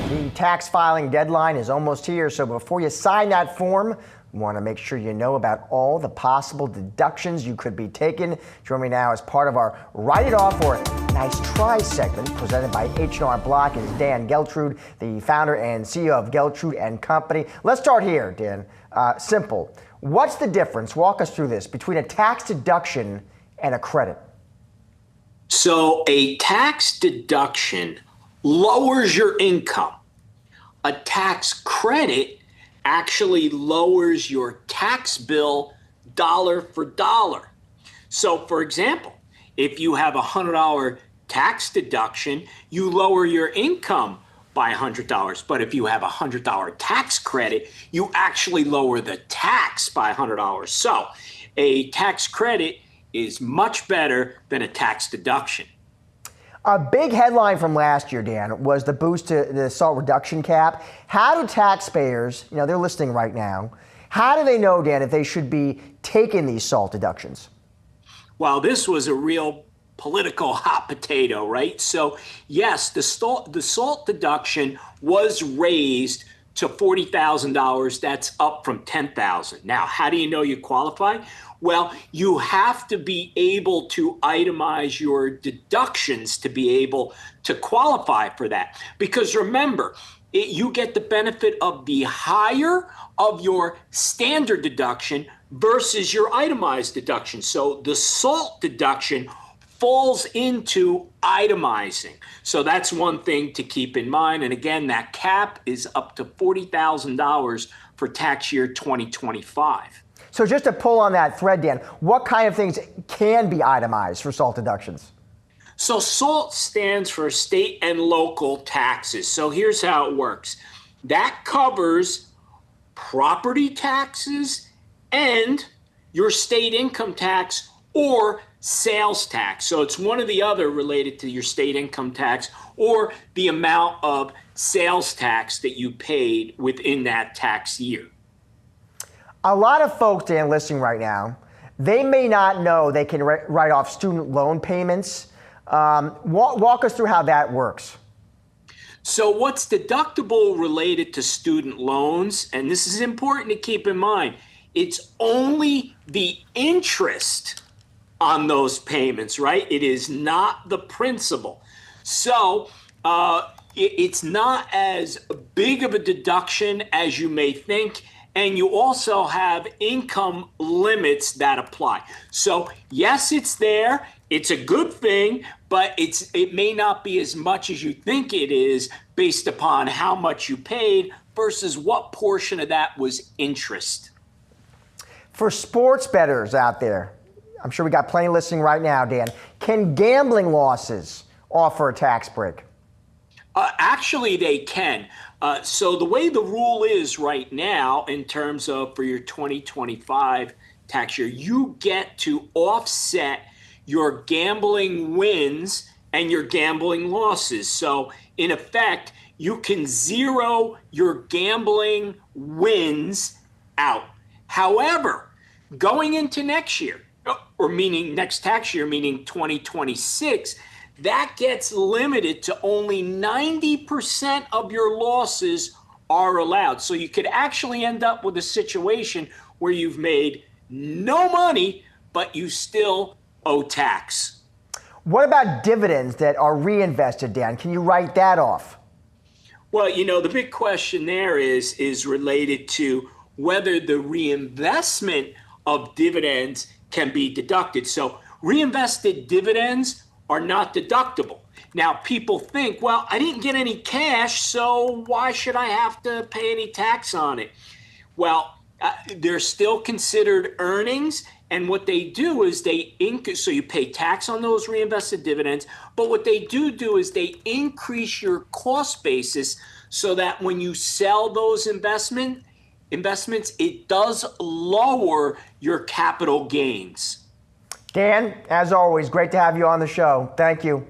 The tax filing deadline is almost here, so before you sign that form, you want to make sure you know about all the possible deductions you could be taking. Join me now as part of our Write It Off or Nice Try segment presented by H&R Block is Dan Geltrude, the founder and CEO of Geltrude and Company. Let's start here, Dan. Simple. What's the difference, walk us through this, between a tax deduction and a credit? So a tax deduction lowers your income. A tax credit actually lowers your tax bill dollar for dollar. So for example, if you have a $100 tax deduction, you lower your income by $100. But if you have a $100 tax credit, you actually lower the tax by $100. So a tax credit is much better than a tax deduction. A big headline from last year, Dan, was the boost to the SALT reduction cap. How do taxpayers, they're listening right now, how do they know, Dan, if they should be taking these SALT deductions? Well, this was a real political hot potato, right? So yes, the SALT deduction was raised to $40,000. That's up from $10,000. Now, how do you know you qualify? Well, you have to be able to itemize your deductions to be able to qualify for that. Because remember, you get the benefit of the higher of your standard deduction versus your itemized deduction. So the SALT deduction falls into itemizing. So that's one thing to keep in mind. And again, that cap is up to $40,000 for tax year 2025. So just to pull on that thread, Dan, what kind of things can be itemized for SALT deductions? So SALT stands for state and local taxes. So here's how it works. That covers property taxes and your state income tax or sales tax. So it's one or the other related to your state income tax or the amount of sales tax that you paid within that tax year. A lot of folks, Dan, listening right now, they may not know they can write off student loan payments. Walk us through how that works. So what's deductible related to student loans, and this is important to keep in mind, it's only the interest on those payments, right? It is not the principal. So it's not as big of a deduction as you may think. And you also have income limits that apply. So yes, it's there. It's a good thing, but it may not be as much as you think it is based upon how much you paid versus what portion of that was interest. For sports bettors out there, I'm sure we got plenty listening right now, Dan, can gambling losses offer a tax break? Actually, they can. So the way the rule is right now in terms of for your 2025 tax year, you get to offset your gambling wins and your gambling losses. So in effect, you can zero your gambling wins out. However, going into next year, or meaning next tax year, meaning 2026, that gets limited to only 90% of your losses are allowed. So you could actually end up with a situation where you've made no money, but you still owe tax. What about dividends that are reinvested, Dan? Can you write that off? Well, the big question there is related to whether the reinvestment of dividends can be deducted. So reinvested dividends are not deductible. Now, people think, well, I didn't get any cash, so why should I have to pay any tax on it? Well, they're still considered earnings, and what they do is so you pay tax on those reinvested dividends, but what they do is they increase your cost basis so that when you sell those investments, it does lower your capital gains. Dan, as always, great to have you on the show. Thank you.